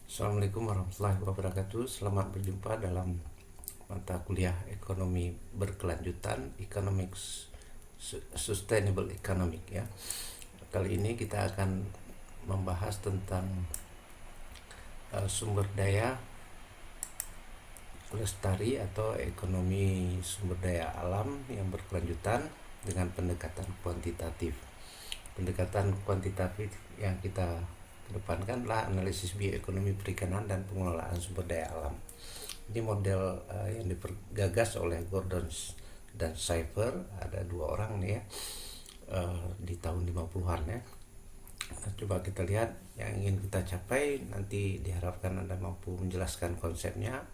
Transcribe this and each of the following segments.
Assalamualaikum warahmatullahi wabarakatuh. Selamat berjumpa dalam mata kuliah ekonomi berkelanjutan, Economics Sustainable Economic ya. Kali ini kita akan membahas tentang sumber daya lestari atau ekonomi sumber daya alam yang berkelanjutan dengan pendekatan kuantitatif. Pendekatan kuantitatif yang kita kedepankan adalah analisis bioekonomi perikanan dan pengelolaan sumber daya alam. Ini model yang dipergagas oleh Gordon dan Schaefer, ada dua orang nih ya, di tahun 50-an ya. Nah, coba kita lihat yang ingin kita capai, nanti diharapkan Anda mampu menjelaskan konsepnya,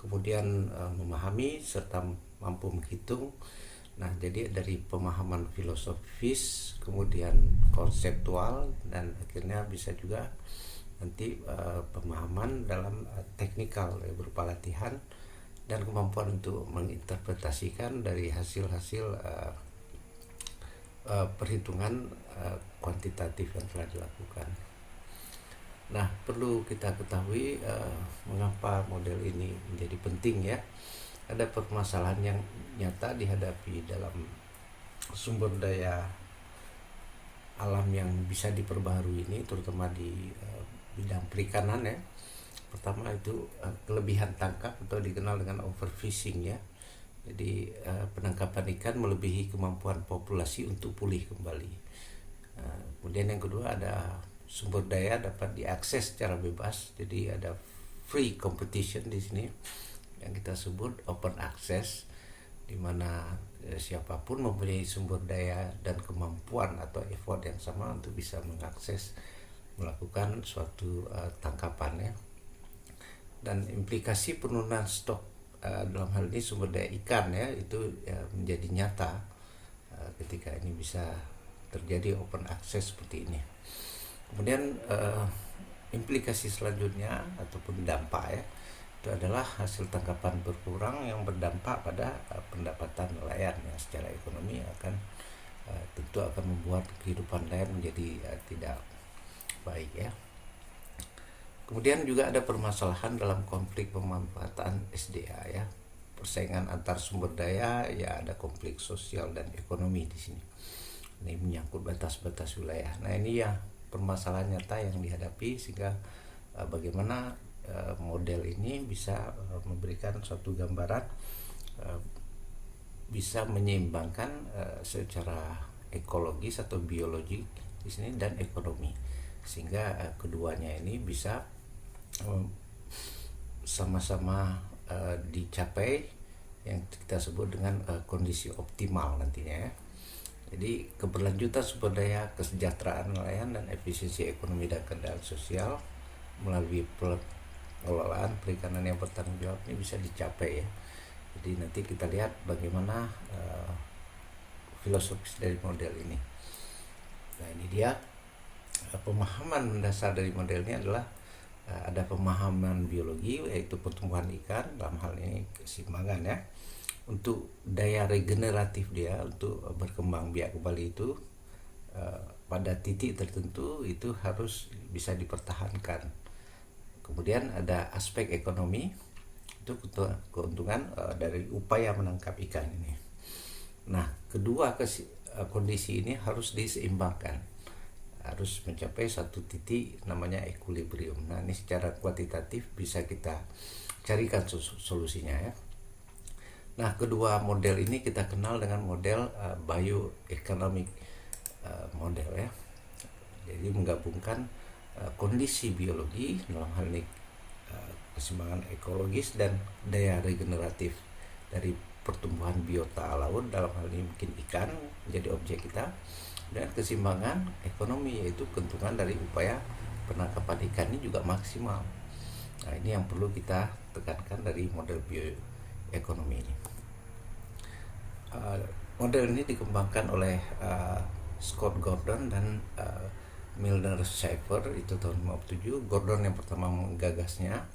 kemudian memahami serta mampu menghitung. Nah, jadi dari pemahaman filosofis, kemudian konseptual, dan akhirnya bisa juga nanti pemahaman dalam teknikal berupa latihan dan kemampuan untuk menginterpretasikan dari hasil-hasil perhitungan kuantitatif yang telah dilakukan. Nah, perlu kita ketahui mengapa model ini menjadi penting ya. Ada permasalahan yang nyata dihadapi dalam sumber daya alam yang bisa diperbaharui ini, terutama di bidang perikanan ya. Pertama itu kelebihan tangkap atau dikenal dengan overfishing ya. Jadi penangkapan ikan melebihi kemampuan populasi untuk pulih kembali. Kemudian yang kedua, ada sumber daya dapat diakses secara bebas. Jadi ada free competition di sini yang kita sebut open access, di mana siapapun mempunyai sumber daya dan kemampuan atau effort yang sama untuk bisa mengakses, melakukan suatu tangkapan ya. Dan implikasi penurunan stok dalam hal ini sumber daya ikan ya, itu ya, menjadi nyata ketika ini bisa terjadi open access seperti ini. Kemudian implikasi selanjutnya ataupun dampak ya, itu adalah hasil tangkapan berkurang yang berdampak pada pendapatan nelayan ya. Secara ekonomi akan tentu akan membuat kehidupan nelayan menjadi tidak baik ya. Kemudian juga ada permasalahan dalam konflik pemanfaatan SDA ya. Persaingan antar sumber daya ya, ada konflik sosial dan ekonomi di sini. Ini menyangkut batas-batas wilayah. Nah, ini ya permasalahan nyata yang dihadapi, sehingga bagaimana model ini bisa memberikan suatu gambaran, bisa menyeimbangkan secara ekologis atau biologi di sini dan ekonomi, sehingga keduanya ini bisa sama-sama dicapai yang kita sebut dengan kondisi optimal nantinya ya. Jadi keberlanjutan sumber daya, kesejahteraan nelayan, dan efisiensi ekonomi dan keadaan sosial melalui pengelolaan perikanan yang bertanggung jawab ini bisa dicapai ya. Jadi nanti kita lihat bagaimana filosofis dari model ini. Nah, ini dia pemahaman mendasar dari model ini adalah ada pemahaman biologi, yaitu pertumbuhan ikan, dalam hal ini keseimbangan ya, untuk daya regeneratif dia untuk berkembang biak kembali itu pada titik tertentu itu harus bisa dipertahankan. Kemudian ada aspek ekonomi, itu keuntungan dari upaya menangkap ikan ini. Nah, kedua kondisi ini harus diseimbangkan, harus mencapai satu titik namanya equilibrium. Nah, ini secara kuantitatif bisa kita carikan solusinya ya. Nah, kedua model ini kita kenal dengan model bioeconomic model ya. Jadi menggabungkan kondisi biologi, dalam hal ini keseimbangan ekologis, dan daya regeneratif dari pertumbuhan biota laut, dalam hal ini mungkin ikan menjadi objek kita, dan keseimbangan ekonomi, yaitu keuntungan dari upaya penangkapan ikan ini juga maksimal. Nah, ini yang perlu kita tekankan dari model bioekonomi ini. Model ini dikembangkan oleh Scott Gordon dan Milner Schaefer, itu tahun 57. Gordon yang pertama menggagasnya,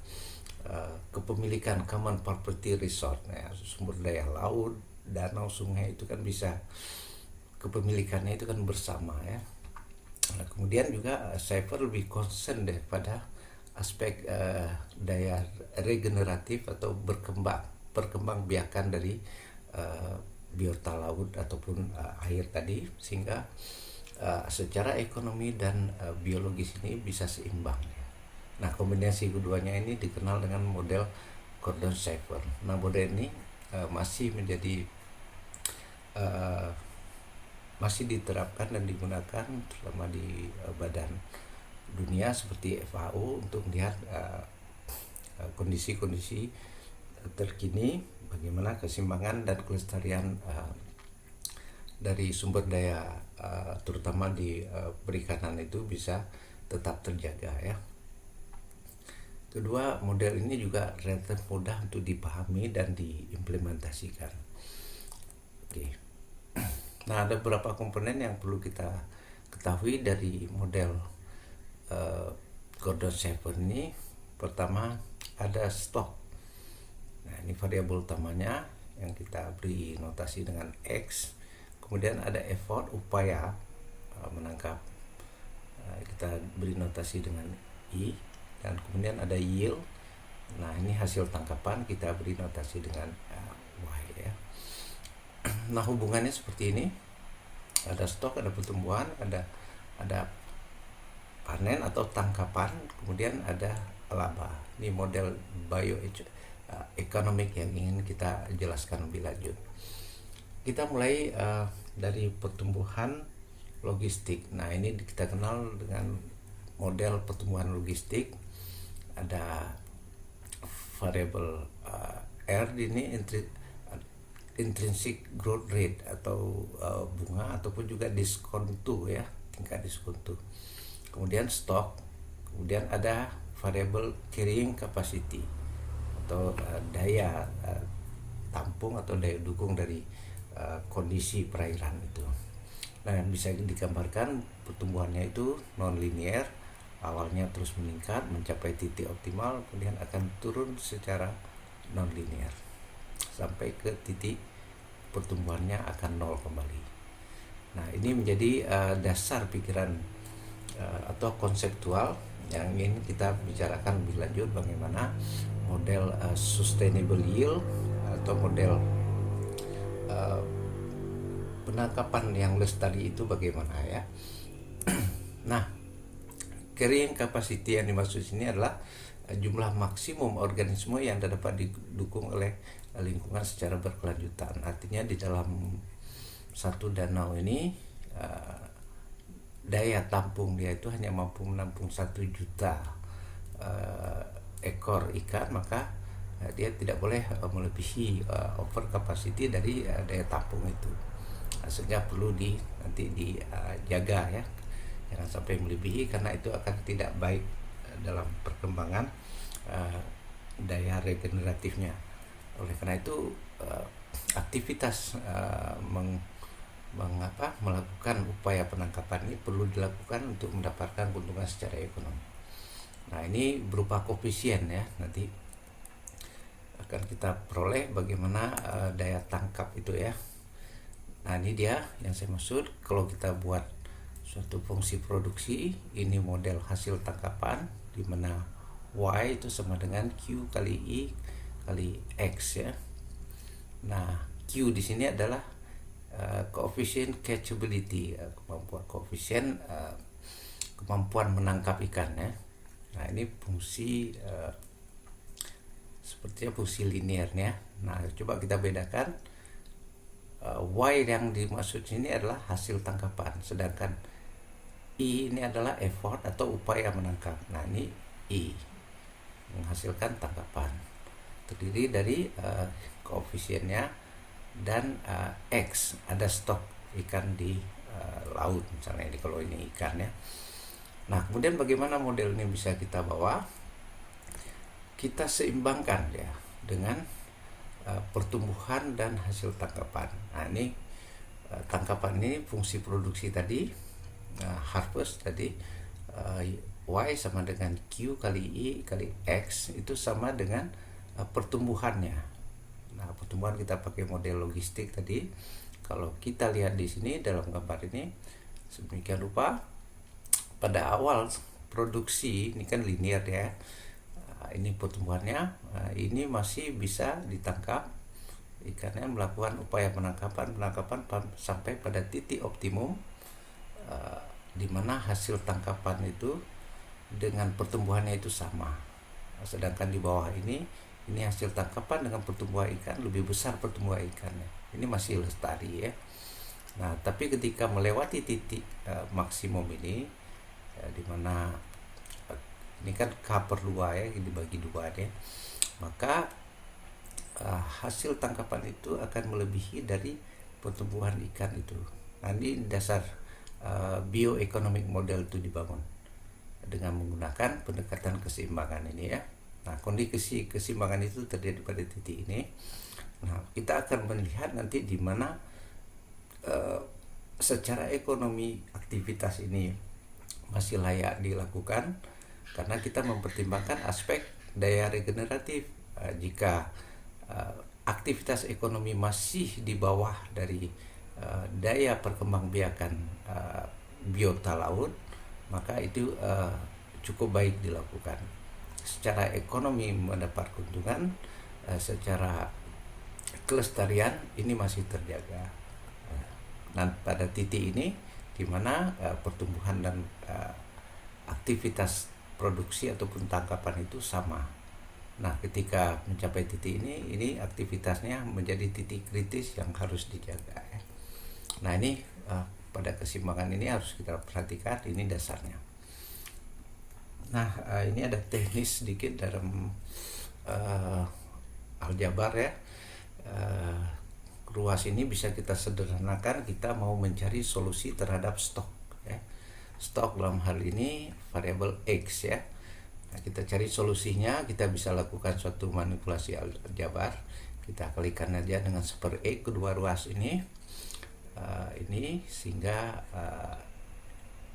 kepemilikan common property resort ya, sumber daya laut, danau, sungai itu kan bisa kepemilikannya itu kan bersama ya. Nah, kemudian juga Schaefer lebih concern daripada aspek daya regeneratif atau perkembang biakan dari biota laut ataupun air tadi, sehingga secara ekonomi dan biologis ini bisa seimbang. Nah, kombinasi keduanya ini dikenal dengan model Gordon Shafer. Nah, model ini masih menjadi masih diterapkan dan digunakan selama di badan dunia seperti FAO untuk melihat kondisi-kondisi terkini, bagaimana keseimbangan dan kelestarian dari sumber daya terutama di perikanan itu bisa tetap terjaga ya. Kedua, model ini juga relatif mudah untuk dipahami dan diimplementasikan. Oke. Nah, ada beberapa komponen yang perlu kita ketahui dari model Gordon Shafer ini. Pertama, ada stok. Nah, ini variabel utamanya yang kita beri notasi dengan X. Kemudian ada effort, upaya menangkap, kita beri notasi dengan I. Dan kemudian ada yield. Nah, ini hasil tangkapan, kita beri notasi dengan Y ya. Nah, hubungannya seperti ini. Ada stok, ada pertumbuhan, ada panen atau tangkapan, kemudian ada laba. Ini model bioeconomic yang ingin kita jelaskan lebih lanjut. Kita mulai dari pertumbuhan logistik. Nah, ini kita kenal dengan model pertumbuhan logistik. Ada variable R ini intrinsic growth rate atau bunga ataupun juga diskontu ya, tingkat diskontu. Kemudian stok, kemudian ada variable carrying capacity atau daya tampung atau daya dukung dari kondisi perairan itu. Nah, bisa digambarkan pertumbuhannya itu non linear, awalnya terus meningkat mencapai titik optimal, kemudian akan turun secara non linear sampai ke titik pertumbuhannya akan nol kembali. Nah, ini menjadi dasar pikiran atau konseptual yang ingin kita bicarakan lebih lanjut, bagaimana model sustainable yield atau model penangkapan yang lestari itu bagaimana ya. Nah, carrying capacity yang dimaksud sini adalah jumlah maksimum organisme yang dapat didukung oleh lingkungan secara berkelanjutan. Artinya di dalam satu danau ini daya tampung dia itu hanya mampu menampung 1 juta ekor ikan, maka dia tidak boleh melebihi over capacity dari daya tampung itu. Sehingga perlu nanti dijaga ya, jangan sampai melebihi, karena itu akan tidak baik dalam perkembangan daya regeneratifnya. Oleh karena itu aktivitas melakukan upaya penangkapan ini perlu dilakukan untuk mendapatkan keuntungan secara ekonomi. Nah, ini berupa koefisien ya, nanti akan kita peroleh bagaimana daya tangkap itu ya. Nah, ini dia yang saya maksud, kalau kita buat suatu fungsi produksi, ini model hasil tangkapan, di mana Y itu sama dengan Q kali I kali X ya. Nah, Q di sini adalah koefisien catchability, kemampuan menangkap ikan ya. Nah, ini fungsi sepertinya fungsi linearnya. Nah, coba kita bedakan. Y yang dimaksud sini adalah hasil tangkapan, sedangkan I ini adalah effort atau upaya menangkap. Nah, ini I menghasilkan tangkapan, terdiri dari koefisiennya, dan X ada stok ikan di laut misalnya, ini kalau ini ikan ya. Nah, kemudian bagaimana model ini bisa kita bawa, kita seimbangkan ya dengan pertumbuhan dan hasil tangkapan. Nah, ini tangkapan ini fungsi produksi tadi, harvest tadi, Y sama dengan Q kali I kali X itu sama dengan pertumbuhannya. Nah, pertumbuhan kita pakai model logistik tadi. Kalau kita lihat di sini dalam gambar ini sedemikian rupa, pada awal produksi ini kan linear ya. Ini pertumbuhannya, ini masih bisa ditangkap ikannya, melakukan upaya penangkapan sampai pada titik optimum, di mana hasil tangkapan itu dengan pertumbuhannya itu sama. Sedangkan di bawah ini hasil tangkapan dengan pertumbuhan ikan lebih besar pertumbuhan ikannya. Ini masih lestari ya. Nah, tapi ketika melewati titik maksimum ini, di mana ini kan K/2 ya, dibagi 2 ya, maka hasil tangkapan itu akan melebihi dari pertumbuhan ikan itu. Nah, ini dasar bioeconomic model itu dibangun dengan menggunakan pendekatan keseimbangan ini ya. Nah, kondisi keseimbangan itu terjadi pada titik ini. Nah, kita akan melihat nanti di mana secara ekonomi aktivitas ini masih layak dilakukan, karena kita mempertimbangkan aspek daya regeneratif. Jika aktivitas ekonomi masih di bawah dari daya perkembangbiakan biota laut, maka itu cukup baik dilakukan. Secara ekonomi mendapat keuntungan, secara kelestarian ini masih terjaga. Nah, pada titik ini di mana pertumbuhan dan aktivitas produksi ataupun tangkapan itu sama. Nah, ketika mencapai titik ini aktivitasnya menjadi titik kritis yang harus dijaga ya. Nah, ini pada keseimbangan ini harus kita perhatikan, ini dasarnya. Nah, ini ada teknis sedikit dalam aljabar ya. Ruas ini bisa kita sederhanakan, kita mau mencari solusi terhadap stok ya. Stok dalam hal ini variabel X ya. Nah, kita cari solusinya, kita bisa lakukan suatu manipulasi aljabar. Kita kalikan aja dengan 1/E kedua ruas ini sehingga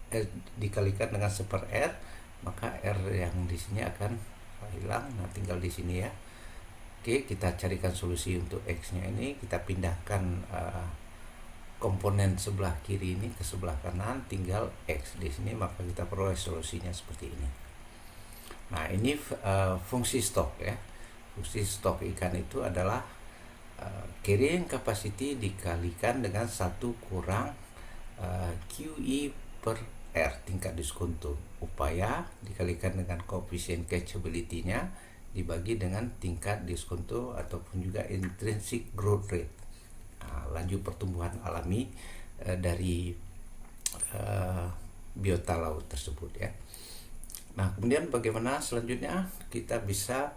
R dikalikan dengan 1/R, maka R yang di sini akan hilang. Nah, tinggal di sini ya. Oke, kita carikan solusi untuk X-nya ini, kita pindahkan komponen sebelah kiri ini ke sebelah kanan, tinggal X di sini, maka kita peroleh solusinya seperti ini. Nah, ini fungsi stok ya. Fungsi stok ikan itu adalah carrying capacity dikalikan dengan 1 kurang QE per R, tingkat diskonto. Upaya dikalikan dengan koefisien catchability-nya dibagi dengan tingkat diskonto ataupun juga intrinsic growth rate, laju pertumbuhan alami dari biota laut tersebut ya. Nah, kemudian bagaimana selanjutnya kita bisa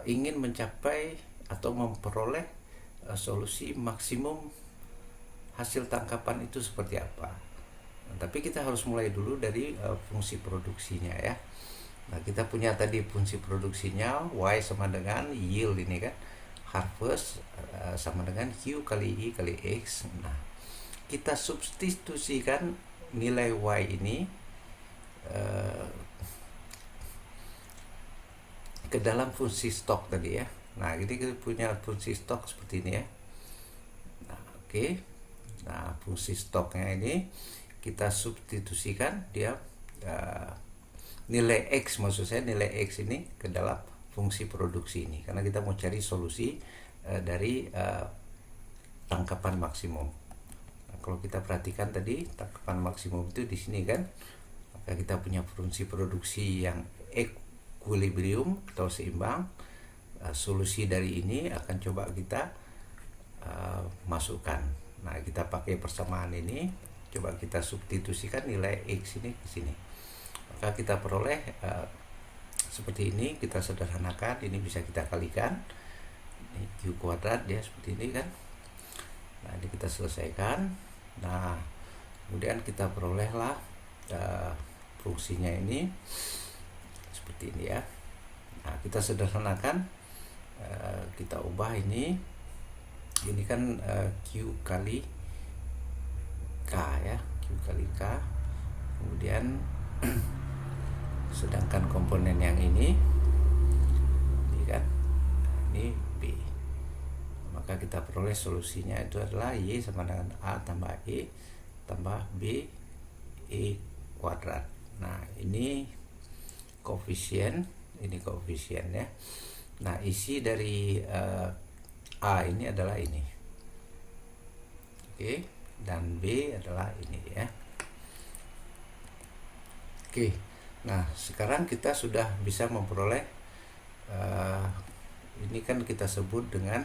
ingin mencapai atau memperoleh solusi maksimum hasil tangkapan itu seperti apa. Nah, tapi kita harus mulai dulu dari fungsi produksinya ya. Nah, kita punya tadi fungsi produksinya, Y sama dengan yield ini kan, harvest sama dengan Q kali I kali X. Nah, kita substitusikan nilai Y ini ke dalam fungsi stok tadi ya. Nah, jadi kita punya fungsi stok seperti ini ya. Nah, oke. Nah, fungsi stoknya ini kita substitusikan dia nilai X, maksud saya nilai X ini ke dalam fungsi produksi ini, karena kita mau cari solusi dari tangkapan maksimum. Nah, kalau kita perhatikan tadi tangkapan maksimum itu di sini kan, maka kita punya fungsi produksi yang equilibrium atau seimbang. Solusi dari ini akan coba kita masukkan. Nah, kita pakai persamaan ini, coba kita substitusikan nilai X ini ke sini, maka kita peroleh seperti ini. Kita sederhanakan, ini bisa kita kalikan, ini Q kuadrat ya, seperti ini kan. Nah, ini kita selesaikan. Nah, kemudian kita perolehlah fungsinya ini seperti ini ya. Nah, kita sederhanakan, kita ubah ini kan Q kali K ya, Q kali K. Kemudian sedangkan komponen yang ini kan, ini B, maka kita peroleh solusinya itu adalah Y sama dengan A tambah E tambah B E kuadrat. Nah, ini koefisien, ini koefisien ya. Nah, isi dari A ini adalah ini. Oke, dan B adalah ini ya. Oke. Nah, sekarang kita sudah bisa memperoleh ini kan kita sebut dengan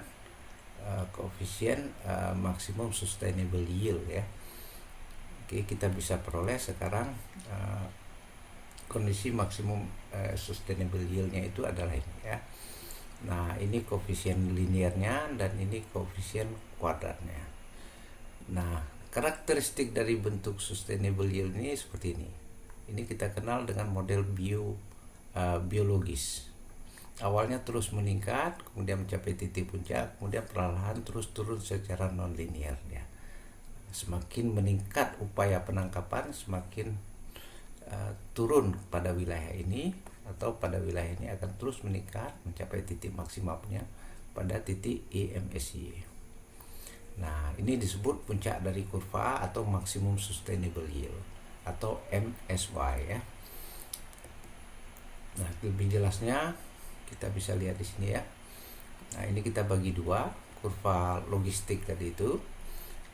koefisien maksimum sustainable yield ya. Oke, kita bisa peroleh sekarang kondisi maksimum sustainable yieldnya itu adalah ini ya. Nah, ini koefisien linearnya dan ini koefisien kuadratnya. Nah, karakteristik dari bentuk sustainable yield ini seperti ini. Ini kita kenal dengan model biologis. Awalnya terus meningkat, kemudian mencapai titik puncak, kemudian perlahan terus turun secara non-linear ya. Semakin meningkat upaya penangkapan, semakin turun pada wilayah ini, atau pada wilayah ini akan terus meningkat mencapai titik maksimalnya pada titik EMSY. Nah, ini disebut puncak dari kurva atau maksimum sustainable yield atau MSY ya. Nah, lebih jelasnya kita bisa lihat di sini ya. Nah, ini kita bagi dua, kurva logistik tadi itu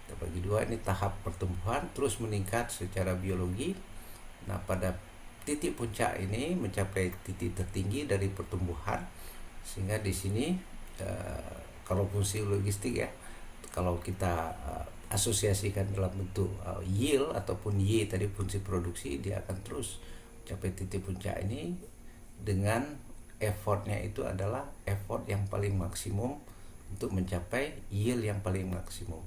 kita bagi dua, ini tahap pertumbuhan terus meningkat secara biologi. Nah, pada titik puncak ini mencapai titik tertinggi dari pertumbuhan, sehingga di sini kalau fungsi logistik ya, kalau kita asosiasikan dalam bentuk yield ataupun Y tadi fungsi produksi, dia akan terus capai titik puncak ini dengan effortnya itu adalah effort yang paling maksimum untuk mencapai yield yang paling maksimum.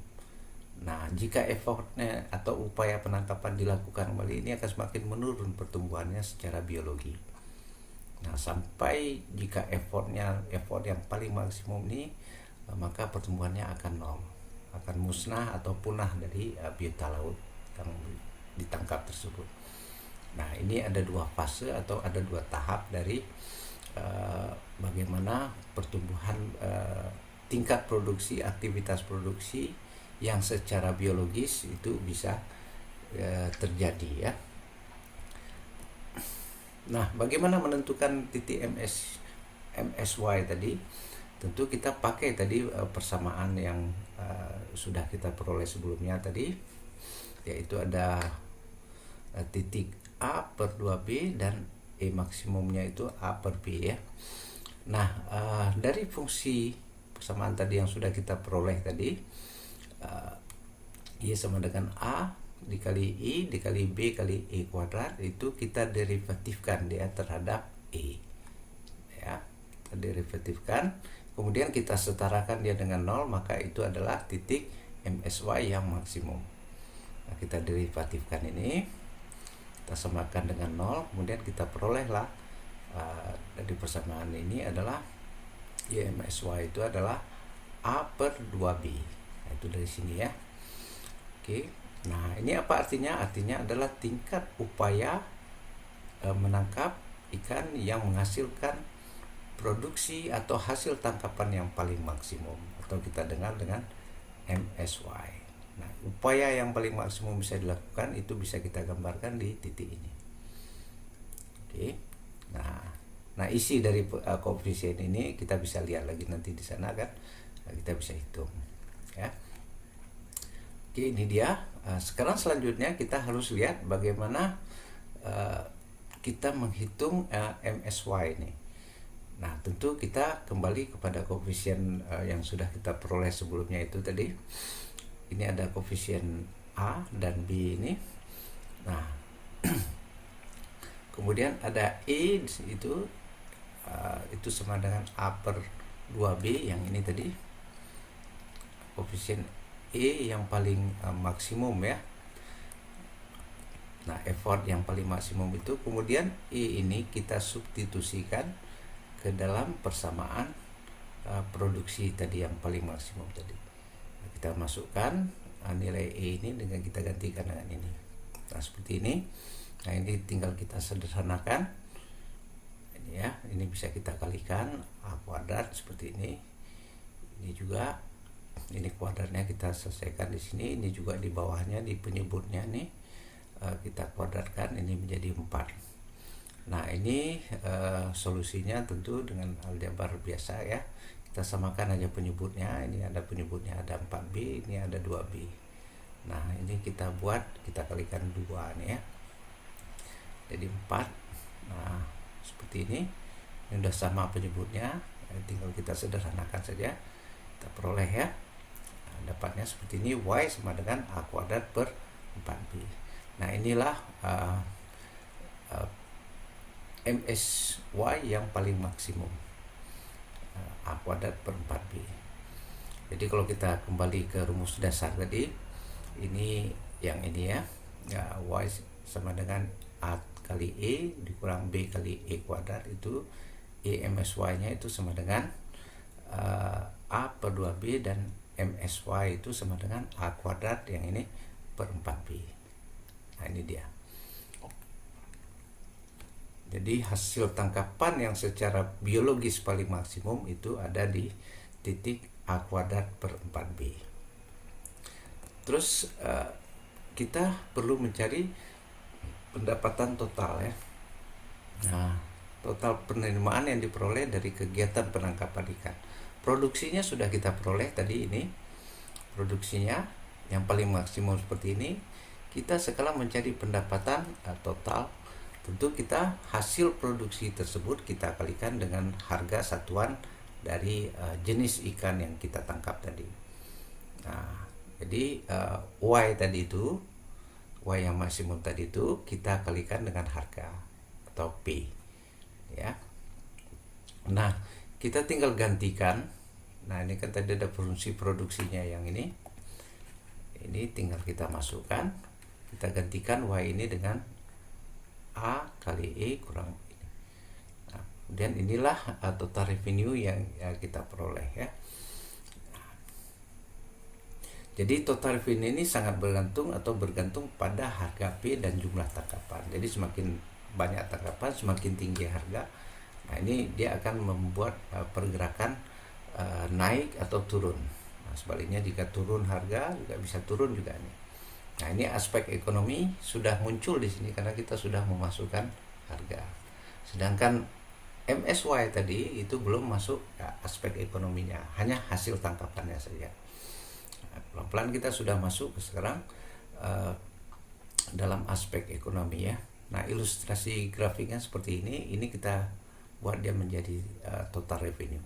Nah, jika effortnya atau upaya penangkapan dilakukan kembali, ini akan semakin menurun pertumbuhannya secara biologi. Nah, sampai jika effort yang paling maksimum ini, maka pertumbuhannya akan nol, akan musnah atau punah dari biota laut yang ditangkap tersebut. Nah, ini ada dua fase atau ada dua tahap dari bagaimana pertumbuhan tingkat produksi, aktivitas produksi yang secara biologis itu bisa terjadi ya. Nah, bagaimana menentukan titik MSY tadi? Tentu kita pakai tadi persamaan yang sudah kita peroleh sebelumnya tadi, yaitu ada titik A per 2B dan E maksimumnya itu A per B ya. Nah, dari fungsi persamaan tadi yang sudah kita peroleh tadi, Y sama dengan A dikali I dikali B kali E kuadrat, itu kita derivatifkan dia terhadap E ya, kita derivatifkan, kemudian kita setarakan dia dengan 0, maka itu adalah titik MSY yang maksimum. Nah, kita derivatifkan ini, kita samakan dengan 0, kemudian kita perolehlah dari persamaan ini adalah MSY itu adalah A per 2B. Nah, itu dari sini ya. Oke. Nah, ini apa artinya? Artinya adalah tingkat upaya menangkap ikan yang menghasilkan produksi atau hasil tangkapan yang paling maksimum, atau kita dengar dengan MSY. Nah, upaya yang paling maksimum bisa dilakukan itu bisa kita gambarkan di titik ini. Oke. Nah, isi dari koefisien ini kita bisa lihat lagi nanti di sana kan. Nah, kita bisa hitung ya. Oke, ini dia. Sekarang selanjutnya kita harus lihat bagaimana kita menghitung MSY ini. Nah, tentu kita kembali kepada koefisien yang sudah kita peroleh sebelumnya itu tadi. Ini ada koefisien A dan B ini. Nah, kemudian ada E itu sama dengan A per 2B yang ini tadi. Koefisien E yang paling maksimum ya. Nah, effort yang paling maksimum itu, kemudian E ini kita substitusikan ke dalam persamaan produksi tadi yang paling maksimum tadi. Nah, kita masukkan nilai E ini dengan kita gantikan dengan ini. Nah, seperti ini. Nah, ini tinggal kita sederhanakan. Ini ya, ini bisa kita kalikan A kuadrat seperti ini. Ini juga, ini kuadratnya kita selesaikan di sini. Ini juga di bawahnya di penyebutnya nih kita kuadratkan ini menjadi 4. Nah ini solusinya tentu dengan aljabar biasa ya. Kita samakan aja penyebutnya. Ini ada penyebutnya, ada 4B, ini ada 2B. Nah ini kita buat, kita kalikan 2 nih ya, jadi 4. Nah seperti ini sudah sama penyebutnya, tinggal kita sederhanakan saja, kita peroleh ya. Nah, dapatnya seperti ini, Y sama dengan A kuadrat per 4B. Nah inilah MSY yang paling maksimum, A kuadrat per 4B. Jadi kalau kita kembali ke rumus dasar tadi, ini yang ini ya, Y sama dengan A kali E dikurang B kali E kuadrat, itu E MSY nya itu sama dengan A per 2B, dan MSY itu sama dengan A kuadrat yang ini per 4B. Nah ini dia. Jadi hasil tangkapan yang secara biologis paling maksimum itu ada di titik A kuadrat per 4B. Terus kita perlu mencari pendapatan total ya. Nah, total penerimaan yang diperoleh dari kegiatan penangkapan ikan. Produksinya sudah kita peroleh tadi, ini produksinya yang paling maksimum seperti ini. Kita sekarang mencari pendapatan total. Tentu kita hasil produksi tersebut kita kalikan dengan harga satuan dari jenis ikan yang kita tangkap tadi. Nah, jadi Y tadi itu, Y yang maksimum tadi itu kita kalikan dengan harga atau P ya. Nah kita tinggal gantikan. Nah ini kan tadi ada fungsi produksinya yang ini tinggal kita masukkan, kita gantikan Y ini dengan A kali E kurang ini. Nah, kemudian inilah total revenue yang kita peroleh ya. Jadi total revenue ini sangat bergantung pada harga P dan jumlah tangkapan. Jadi semakin banyak tangkapan, semakin tinggi harga. Nah ini dia akan membuat pergerakan naik atau turun. Nah sebaliknya jika turun harga juga bisa turun juga nih. Nah ini aspek ekonomi sudah muncul di sini karena kita sudah memasukkan harga. Sedangkan MSY tadi itu belum masuk aspek ekonominya, hanya hasil tangkapannya saja. Nah, pelan-pelan kita sudah masuk sekarang dalam aspek ekonomi ya. Nah ilustrasi grafiknya seperti ini kita buat dia menjadi total revenue.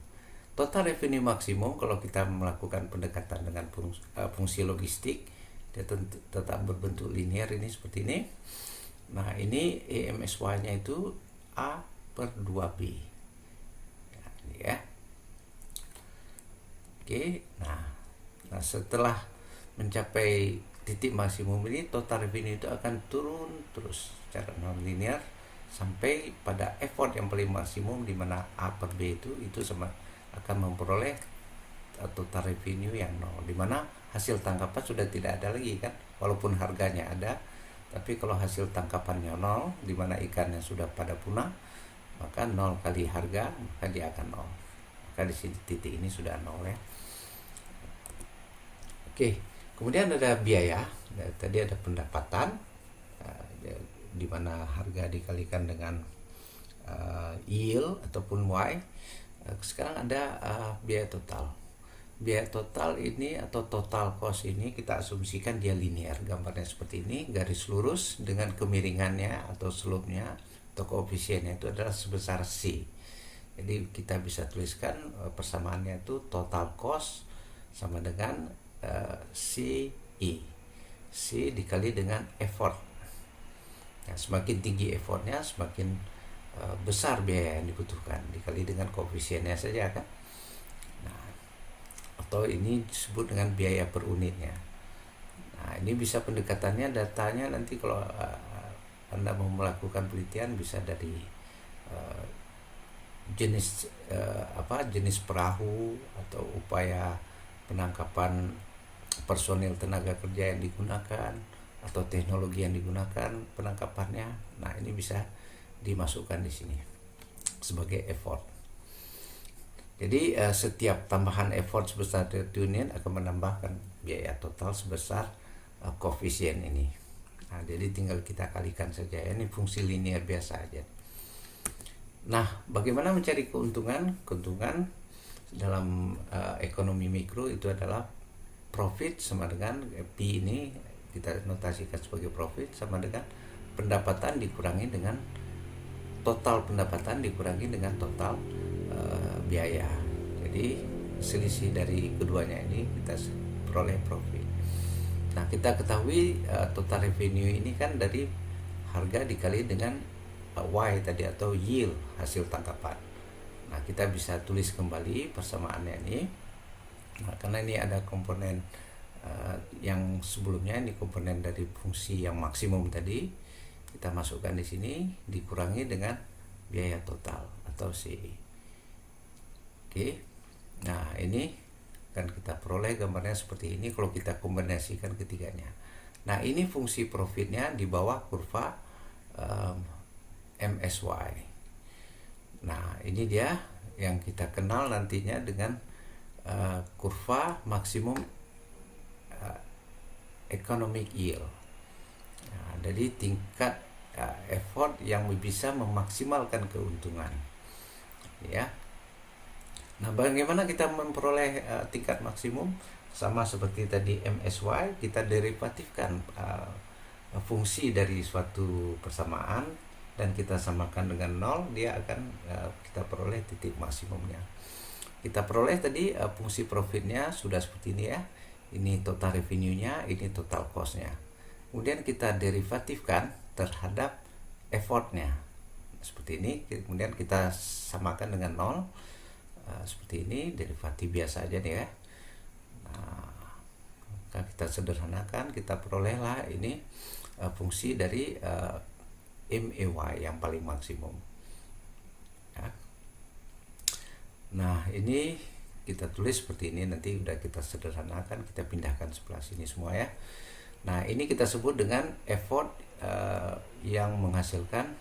Total revenue maksimum kalau kita melakukan pendekatan dengan fungsi logistik, dia tetap berbentuk linear ini seperti ini. Nah ini EMSY nya itu A per 2B ya. Oke, nah setelah mencapai titik maksimum ini, total revenue itu akan turun terus secara non linear sampai pada effort yang paling maksimum, di mana A per B itu sama akan memperoleh total revenue yang nol, di mana hasil tangkapan sudah tidak ada lagi kan, walaupun harganya ada, tapi kalau hasil tangkapannya nol, di mana ikannya sudah pada punah, maka nol kali harga, maka dia akan nol. Maka di sini titik ini sudah nol ya. Oke, kemudian ada biaya. Tadi ada pendapatan, di mana harga dikalikan dengan yield ataupun Y. Sekarang ada biaya total. Biaya total ini atau total cost ini kita asumsikan dia linear. Gambarnya seperti ini, garis lurus dengan kemiringannya atau slope-nya atau koefisiennya itu adalah sebesar C. Jadi kita bisa tuliskan persamaannya itu total cost sama dengan CE. C dikali dengan effort. Nah, semakin tinggi effortnya, semakin besar biaya yang dibutuhkan, dikali dengan koefisiennya saja kan. Nah, atau ini disebut dengan biaya per unitnya. Nah ini bisa pendekatannya, datanya nanti kalau Anda mau melakukan penelitian bisa dari jenis jenis perahu atau upaya penangkapan personil tenaga kerja yang digunakan atau teknologi yang digunakan penangkapannya. Nah ini bisa dimasukkan di sini sebagai effort. Jadi setiap tambahan effort sebesar unit akan menambahkan biaya total sebesar koefisien ini. Nah, jadi tinggal kita kalikan saja ya, ini fungsi linear biasa aja. Nah, bagaimana mencari keuntungan? Keuntungan dalam ekonomi mikro itu adalah profit sama dengan P, ini kita notasikan sebagai profit, sama dengan pendapatan dikurangi dengan total pendapatan dikurangi dengan total biaya. Jadi selisih dari keduanya ini kita peroleh profit. Nah, kita ketahui total revenue ini kan dari harga dikali dengan Y tadi, atau yield, hasil tangkapan. Nah, kita bisa tulis kembali persamaannya ini. Nah, karena ini ada komponen yang sebelumnya, ini komponen dari fungsi yang maksimum tadi, kita masukkan di sini dikurangi dengan biaya total atau C. Oke. Nah, ini kan kita peroleh gambarnya seperti ini kalau kita kombinasikan ketiganya. Nah, ini fungsi profitnya di bawah kurva MSY. Nah, ini dia yang kita kenal nantinya dengan kurva maksimum economic yield. Nah, jadi tingkat effort yang bisa memaksimalkan keuntungan, ya. Nah, bagaimana kita memperoleh tingkat maksimum? Sama seperti tadi MSY, kita derivatifkan fungsi dari suatu persamaan dan kita samakan dengan 0, dia akan kita peroleh titik maksimumnya. Kita peroleh tadi fungsi profitnya sudah seperti ini ya. Ini total revenue-nya, ini total cost-nya. Kemudian kita derivatifkan terhadap effort-nya. Seperti ini, kemudian kita samakan dengan 0. Seperti ini, derivatif biasa aja nih ya. Nah, kita sederhanakan, kita perolehlah ini fungsi dari MAY yang paling maksimum. Ya. Nah, ini kita tulis seperti ini, nanti udah kita sederhanakan, kita pindahkan sebelah sini semua ya. Nah, ini kita sebut dengan effort yang menghasilkan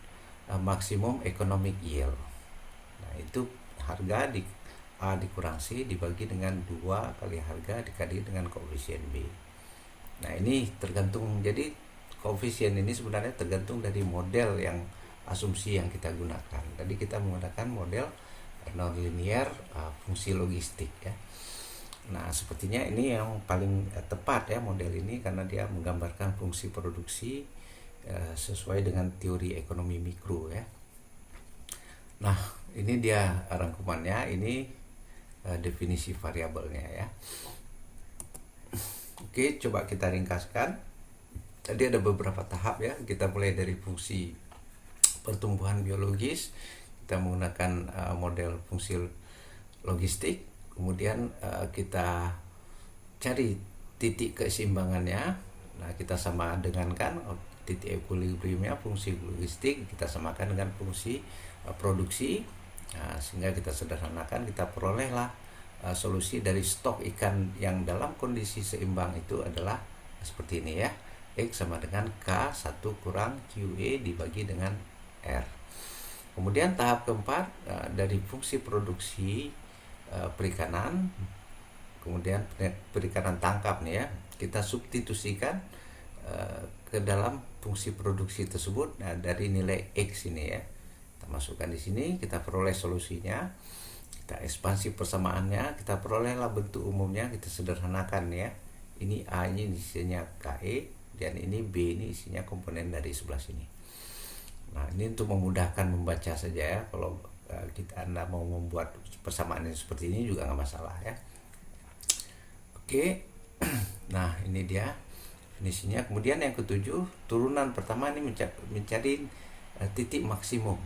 maksimum economic yield. Nah, itu harga di A dikurang C dibagi dengan 2 kali harga dikali dengan koefisien B. Nah, ini tergantung, jadi koefisien ini sebenarnya tergantung dari model yang asumsi yang kita gunakan. Tadi kita menggunakan model nonlinear fungsi logistik ya. Nah, sepertinya ini yang paling tepat ya model ini, karena dia menggambarkan fungsi produksi sesuai dengan teori ekonomi mikro ya. Nah, ini dia rangkumannya, ini definisi variabelnya ya. Oke, coba kita ringkaskan. Tadi ada beberapa tahap ya. Kita mulai dari fungsi pertumbuhan biologis, kita menggunakan model fungsi logistik, kemudian kita cari titik keseimbangannya. Nah, kita sama dengan kan titik equilibriumnya fungsi logistik, kita samakan dengan fungsi produksi. Nah, sehingga kita sederhanakan, kita perolehlah solusi dari stok ikan yang dalam kondisi seimbang itu adalah seperti ini ya. X sama dengan K1 kurang QE dibagi dengan R. Kemudian tahap keempat dari fungsi produksi perikanan, kemudian perikanan tangkap nih ya, kita substitusikan ke dalam fungsi produksi tersebut. Nah, dari nilai X ini ya, kita masukkan di sini, kita peroleh solusinya, kita ekspansi persamaannya, kita perolehlah bentuk umumnya, kita sederhanakan ya. Ini A ini isinya KE, dan ini B ini isinya komponen dari sebelah sini. Nah, ini untuk memudahkan membaca saja ya. Kalau Anda mau membuat persamaan yang seperti ini juga nggak masalah ya. Oke. Nah, ini dia definisinya. Kemudian yang ketujuh, turunan pertama ini mencari titik maksimum.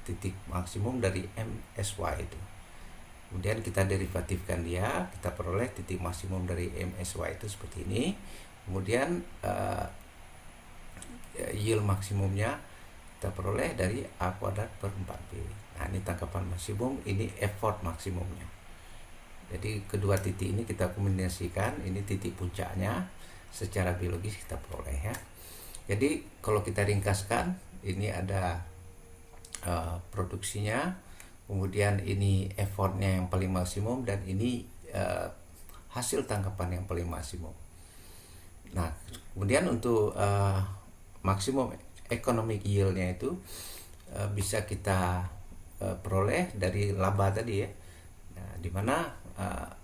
Titik maksimum dari MSY itu. Kemudian kita derivatifkan dia, kita peroleh titik maksimum dari MSY itu seperti ini. Kemudian yield maksimumnya kita peroleh dari A kuadrat per 4B. Nah, ini tangkapan maksimum, ini effort maksimumnya. Jadi kedua titik ini kita kombinasikan, ini titik puncaknya secara biologis kita peroleh ya. Jadi kalau kita ringkaskan, ini ada produksinya, kemudian ini effortnya yang paling maksimum, dan ini hasil tangkapan yang paling maksimum. Nah, kemudian untuk maksimum economic yield-nya itu bisa kita peroleh dari laba tadi ya. Nah, di mana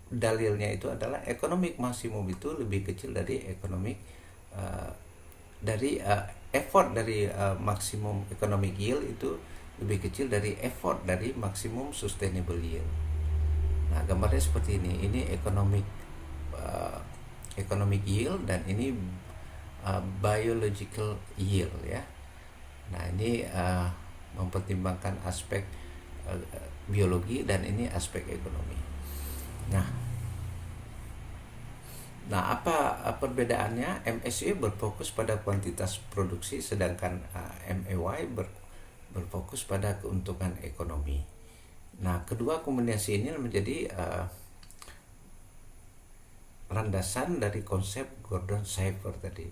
dalilnya itu adalah economic maksimum itu lebih kecil dari economic dari effort dari maksimum economic yield itu lebih kecil dari effort dari maksimum sustainable yield. Nah, gambarnya seperti ini. Ini uh, economic yield dan ini biological yield ya. Nah, ini mempertimbangkan aspek biologi dan ini aspek ekonomi. Nah, apa perbedaannya? MSCI berfokus pada kuantitas produksi, sedangkan MAY berfokus pada keuntungan ekonomi. Nah, kedua kombinasi ini menjadi landasan dari konsep Gordon Shaffer tadi.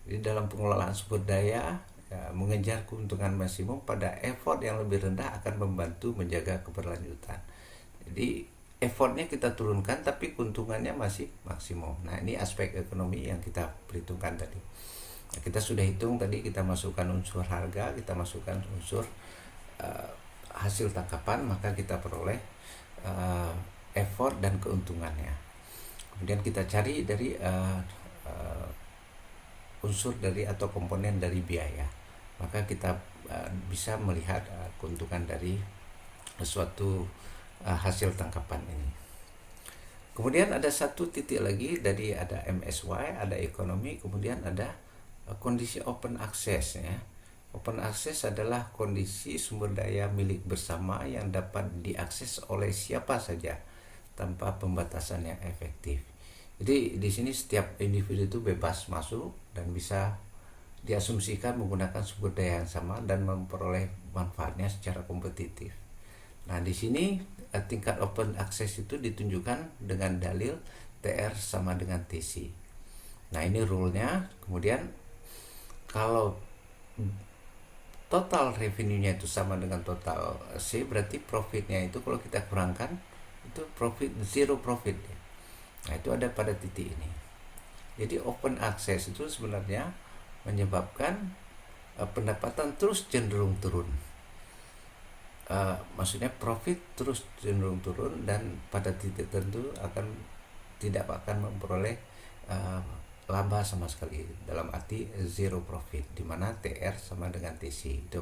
Jadi dalam pengelolaan sumber daya, mengejar keuntungan maksimum pada effort yang lebih rendah akan membantu menjaga keberlanjutan. Jadi effortnya kita turunkan tapi keuntungannya masih maksimum. Nah, ini aspek ekonomi yang kita perhitungkan tadi. Nah, kita sudah hitung tadi, kita masukkan unsur harga, kita masukkan unsur hasil tangkapan, maka kita peroleh effort dan keuntungannya. Kemudian kita cari dari unsur dari atau komponen dari biaya, maka kita bisa melihat keuntungan dari suatu hasil tangkapan ini. Kemudian ada satu titik lagi, dari ada MSY, ada ekonomi, kemudian ada kondisi open access ya. Open access adalah kondisi sumber daya milik bersama yang dapat diakses oleh siapa saja tanpa pembatasan yang efektif. Jadi di sini setiap individu itu bebas masuk dan bisa diasumsikan menggunakan sumber daya yang sama dan memperoleh manfaatnya secara kompetitif. Nah, di sini tingkat open access itu ditunjukkan dengan dalil TR sama dengan TC. Nah, ini rule-nya. Kemudian kalau total revenue-nya itu sama dengan total C, berarti profitnya itu kalau kita kurangkan itu profit, zero profit. Nah, itu ada pada titik ini. Jadi open access itu sebenarnya menyebabkan pendapatan terus cenderung turun. Maksudnya profit terus cenderung turun dan pada titik tertentu tidak akan memperoleh laba sama sekali, dalam arti zero profit, di mana TR sama dengan TC itu.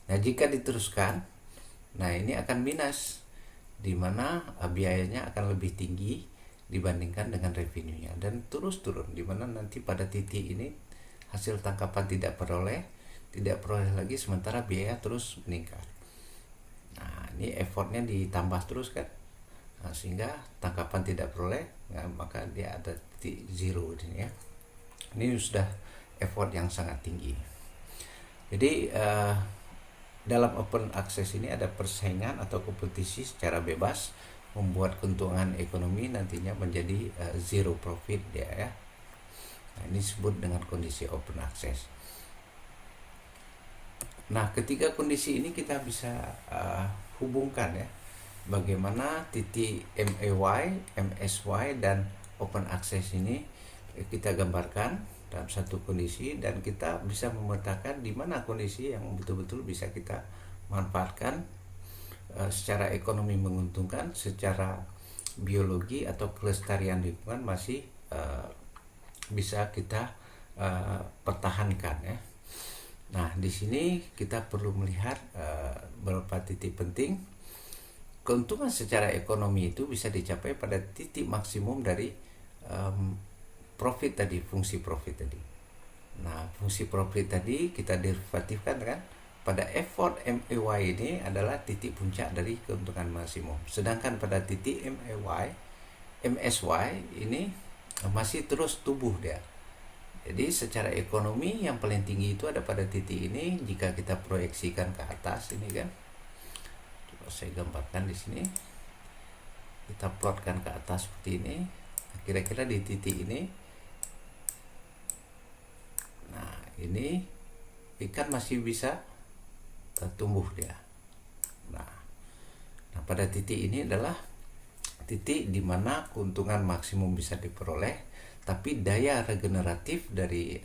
Nah, jika diteruskan, nah ini akan minus, di mana biayanya akan lebih tinggi dibandingkan dengan revenue-nya dan terus turun, di mana nanti pada titik ini hasil tangkapan tidak peroleh lagi, sementara biaya terus meningkat. Nah, ini effortnya ditambah terus kan, nah, sehingga tangkapan tidak peroleh, nah, maka dia ada titik zero ini ya. Ini sudah effort yang sangat tinggi. Jadi dalam open access ini ada persaingan atau kompetisi secara bebas, membuat keuntungan ekonomi nantinya menjadi zero profit dia ya. Nah, ini disebut dengan kondisi open access. Nah, ketiga kondisi ini kita bisa hubungkan ya, bagaimana titik MAY, MSY dan open access ini kita gambarkan dalam satu kondisi, dan kita bisa memetakan di mana kondisi yang betul-betul bisa kita manfaatkan secara ekonomi menguntungkan, secara biologi atau kelestarian lingkungan masih bisa kita pertahankan ya. Nah, di sini kita perlu melihat beberapa titik penting. Keuntungan secara ekonomi itu bisa dicapai pada titik maksimum dari profit tadi, fungsi profit tadi. Nah, fungsi profit tadi kita derivatifkan kan pada effort MAY ini adalah titik puncak dari keuntungan maksimum. Sedangkan pada titik MSY ini masih terus tumbuh dia. Jadi secara ekonomi yang paling tinggi itu ada pada titik ini. Jika kita proyeksikan ke atas ini kan, coba saya gambarkan di sini, kita plotkan ke atas seperti ini. Kira-kira di titik ini, nah ini ikan masih bisa tumbuh dia. Nah, pada titik ini adalah titik di mana keuntungan maksimum bisa diperoleh tapi daya regeneratif dari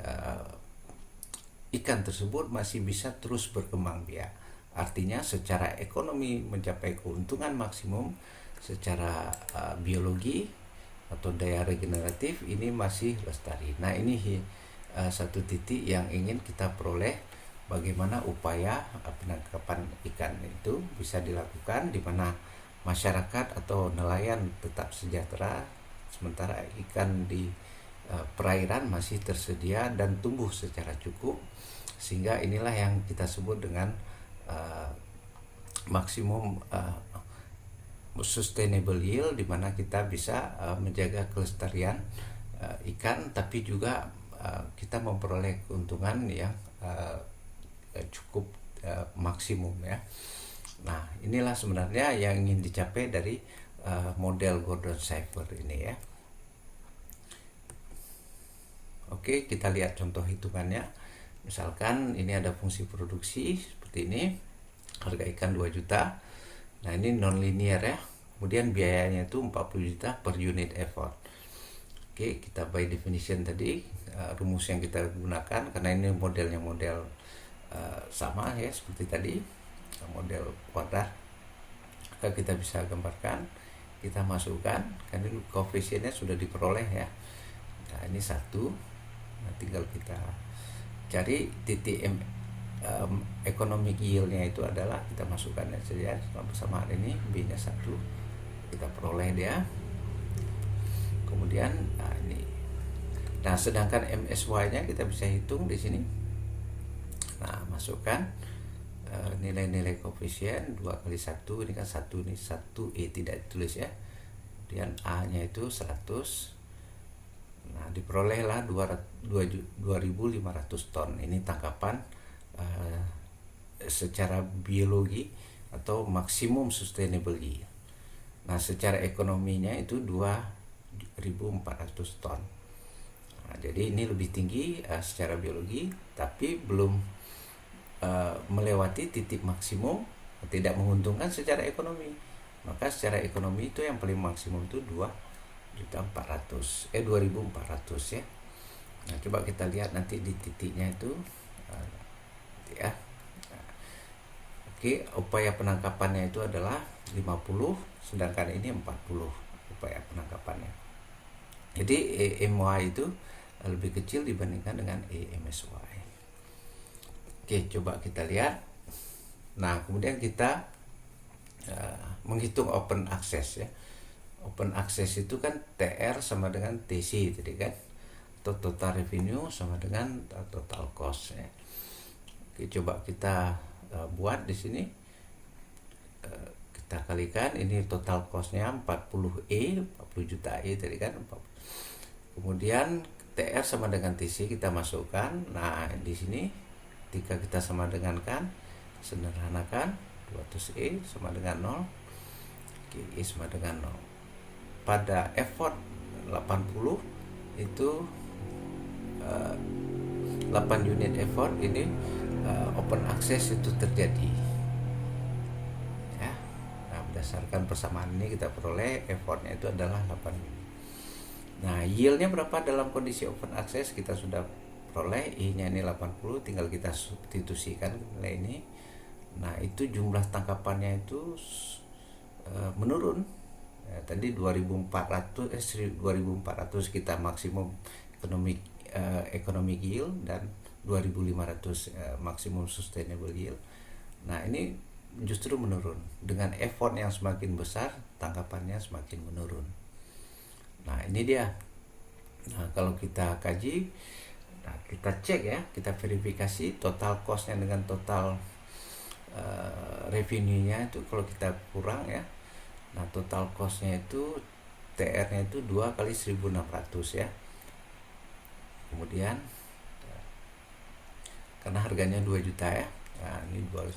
ikan tersebut masih bisa terus berkembang biak. Artinya secara ekonomi mencapai keuntungan maksimum, secara biologi atau daya regeneratif ini masih lestari. Nah ini satu titik yang ingin kita peroleh, bagaimana upaya penangkapan ikan itu bisa dilakukan di mana masyarakat atau nelayan tetap sejahtera, sementara ikan di perairan masih tersedia dan tumbuh secara cukup, sehingga inilah yang kita sebut dengan maksimum sustainable yield, di mana kita bisa menjaga kelestarian ikan, tapi juga kita memperoleh keuntungan yang cukup maksimum ya. Nah inilah sebenarnya yang ingin dicapai dari model Gordon Shaffer ini ya. Oke, kita lihat contoh hitungannya. Misalkan ini ada fungsi produksi seperti ini, harga ikan 2 juta. Nah ini non-linear ya, kemudian biayanya itu 40 juta per unit effort. Oke, kita by definition tadi rumus yang kita gunakan, karena ini modelnya model sama ya seperti tadi, model kuadrat. Maka kita bisa gambarkan, kita masukkan, kan ini koefisiennya sudah diperoleh ya. Nah ini 1, nah tinggal kita cari titik economic yieldnya, itu adalah kita masukkan saja persamaan ini, B nya 1, kita peroleh dia. Kemudian nah ini, nah sedangkan MSY nya kita bisa hitung di sini. Nah masukkan nilai-nilai koefisien 2 kali 1, ini kan 1, ini 1E tidak ditulis ya. Kemudian A nya itu 100. Nah diperolehlah 2.500 ton. Ini tangkapan secara biologi atau maksimum sustainable yield. Nah secara ekonominya itu 2.400 ton. Nah, jadi ini lebih tinggi secara biologi, tapi belum melewati titik maksimum, tidak menguntungkan secara ekonomi. Maka secara ekonomi itu yang paling maksimum itu 2.400 ya. Nah coba kita lihat nanti di titiknya itu ya. Oke, upaya penangkapannya itu adalah 50, sedangkan ini 40 upaya penangkapannya. Jadi EMY itu lebih kecil dibandingkan dengan EMSY. Oke, coba kita lihat. Nah kemudian kita menghitung open access ya. Open access itu kan TR sama dengan TC tadi kan, atau total revenue sama dengan total cost ya. Oke, coba kita buat di sini, kita kalikan, ini total costnya 40 juta E tadi kan. Kemudian TR sama dengan TC kita masukkan. Nah di sini ketika kita sama dengan kan, sederhanakan 200E sama dengan 0, Oke, E sama dengan 0. Pada effort 80 itu 8 unit effort ini open access itu terjadi ya. Nah berdasarkan persamaan ini kita peroleh effortnya itu adalah 8 unit. Nah yieldnya berapa dalam kondisi open access kita sudah peroleh, I nya ini 80, tinggal kita substitusikan nilai ini. Nah itu jumlah tangkapannya itu menurun ya, tadi 2.400 kita maksimum economic yield, dan 2.500 maksimum sustainable yield. Nah ini justru menurun, dengan effort yang semakin besar tangkapannya semakin menurun. Nah ini dia. Nah kalau kita kaji, nah kita cek ya, kita verifikasi total costnya dengan total revenue-nya itu kalau kita kurang ya. Nah total costnya itu TR-nya itu 2 kali 1.600 ya. Kemudian karena harganya 2 juta ya, nah ini 200.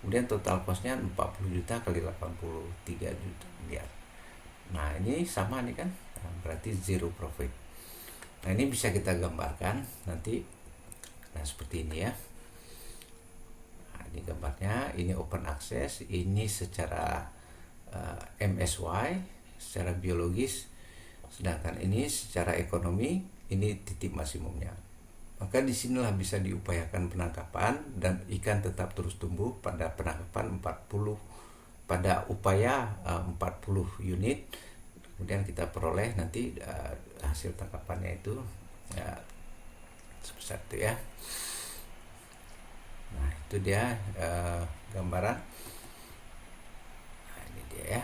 Kemudian total costnya 40 juta kali 83 juta miliar. Nah ini sama nih kan, nah, berarti zero profit. Nah ini bisa kita gambarkan nanti, nah seperti ini ya. Nah ini gambarnya, ini open access, ini secara MSY, secara biologis Sedangkan ini secara ekonomi ini titik maksimumnya. Maka disinilah bisa diupayakan penangkapan dan ikan tetap terus tumbuh pada penangkapan 40, pada upaya 40 unit. Kemudian kita peroleh nanti hasil tangkapannya itu ya, sebesar itu ya. Nah itu dia gambaran. Nah ini dia ya.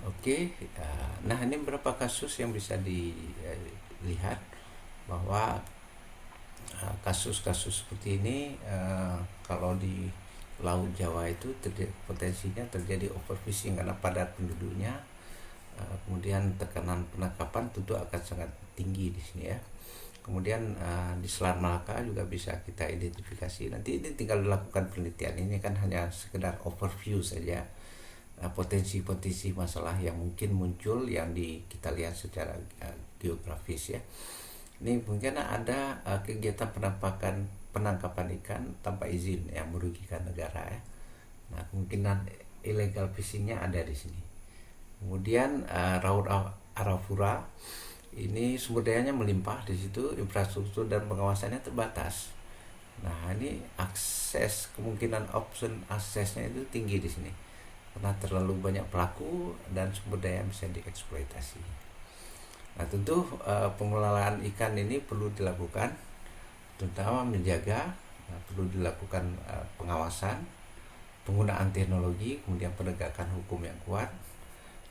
Oke, nah ini beberapa kasus yang bisa dilihat bahwa kasus-kasus seperti ini kalau di Laut Jawa itu potensinya terjadi overfishing karena padat penduduknya. Kemudian tekanan penangkapan tentu akan sangat tinggi di sini ya. Kemudian di Selat Malaka juga bisa kita identifikasi. Nanti ini tinggal dilakukan penelitian. Ini kan hanya sekedar overview saja potensi-potensi masalah yang mungkin muncul yang kita lihat secara geografis ya. Ini mungkin ada kegiatan penangkapan ikan tanpa izin yang merugikan negara ya. Nah kemungkinan illegal fishingnya ada di sini. Kemudian Raut Arafura ini sumber dayanya melimpah di situ, infrastruktur dan pengawasannya terbatas. Nah ini kemungkinan option aksesnya itu tinggi di sini karena terlalu banyak pelaku dan sumber daya yang bisa dieksploitasi. Nah tentu pengelolaan ikan ini perlu dilakukan, terutama menjaga, perlu dilakukan pengawasan, penggunaan teknologi, kemudian penegakan hukum yang kuat.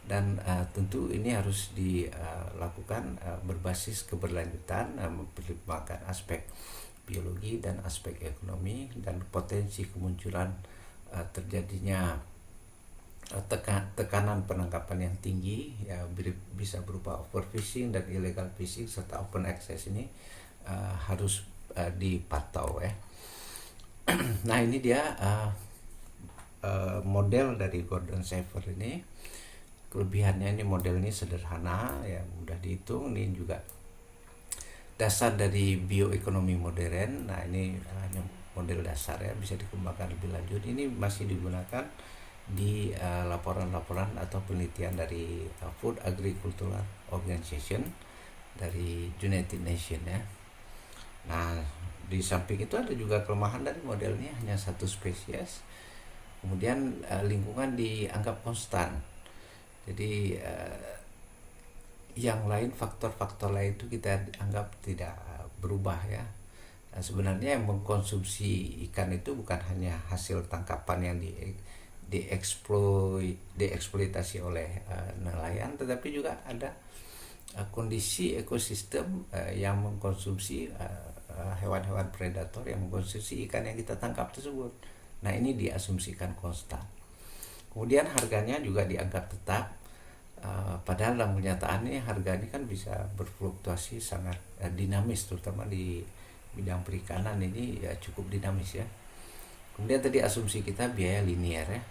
Dan tentu ini harus dilakukan berbasis keberlanjutan, mempertimbangkan aspek biologi dan aspek ekonomi dan potensi kemunculan terjadinya tekanan penangkapan yang tinggi ya, bisa berupa overfishing dan illegal fishing serta open access ini harus dipantau ya. Nah ini dia model dari Gordon Shafer ini. Kelebihannya ini model ini sederhana ya, mudah dihitung. Ini juga dasar dari bioekonomi modern. Nah ini hanya model dasar ya, bisa dikembangkan lebih lanjut. Ini masih digunakan di laporan-laporan atau penelitian dari Food Agricultural Organization dari United Nations ya. Nah di samping itu ada juga kelemahan dari modelnya, hanya satu spesies. Kemudian lingkungan dianggap konstan. Jadi yang lain, faktor-faktor lain itu kita anggap tidak berubah ya. Nah, sebenarnya yang mengkonsumsi ikan itu bukan hanya hasil tangkapan yang dieksploitasi oleh nelayan, tetapi juga ada kondisi ekosistem yang mengkonsumsi hewan-hewan predator yang mengkonsumsi ikan yang kita tangkap tersebut. Nah ini diasumsikan konstan. Kemudian harganya juga dianggap tetap, padahal dalam kenyataannya harga ini kan bisa berfluktuasi sangat dinamis, terutama di bidang perikanan ini ya cukup dinamis ya. Kemudian tadi asumsi kita biaya linear ya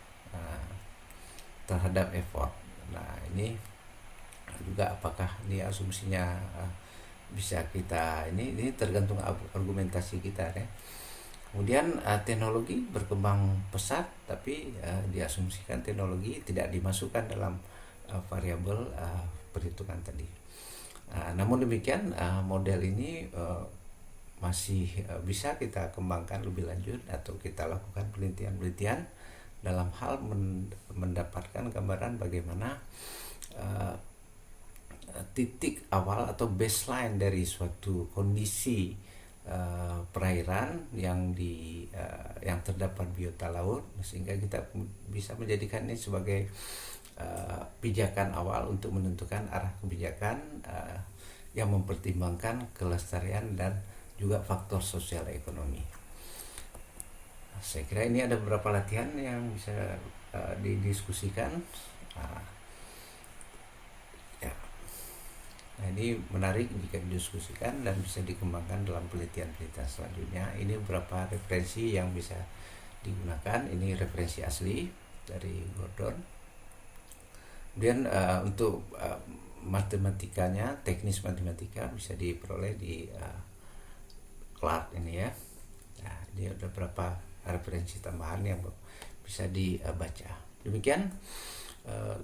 terhadap effort. Nah ini juga apakah ini asumsinya bisa kita ini tergantung argumentasi kita ya. Kemudian teknologi berkembang pesat, tapi diasumsikan teknologi tidak dimasukkan dalam variabel perhitungan tadi. Namun demikian model ini masih bisa kita kembangkan lebih lanjut atau kita lakukan penelitian-penelitian dalam hal mendapatkan gambaran bagaimana titik awal atau baseline dari suatu kondisi perairan yang terdapat biota laut, sehingga kita bisa menjadikan ini sebagai pijakan awal untuk menentukan arah kebijakan yang mempertimbangkan kelestarian dan juga faktor sosial ekonomi. Saya kira ini ada beberapa latihan yang bisa didiskusikan. Nah, ini menarik jika didiskusikan dan bisa dikembangkan dalam penelitian-penelitian selanjutnya. Ini beberapa referensi yang bisa digunakan. Ini referensi asli dari Gordon. Kemudian untuk matematikanya, teknis matematika bisa diperoleh di Clark ini ya. Nah, ini ada beberapa referensi tambahan yang bisa dibaca. Demikian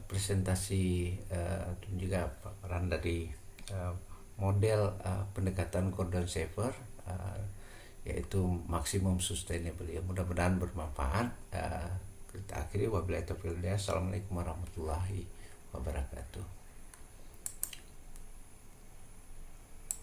presentasi dan juga peran dari model pendekatan Gordon Shafer, yaitu maksimum sustainable. Ya, mudah-mudahan bermanfaat. Kita akhiri, wabillahi taufiq wal hidayah. Assalamualaikum warahmatullahi wabarakatuh.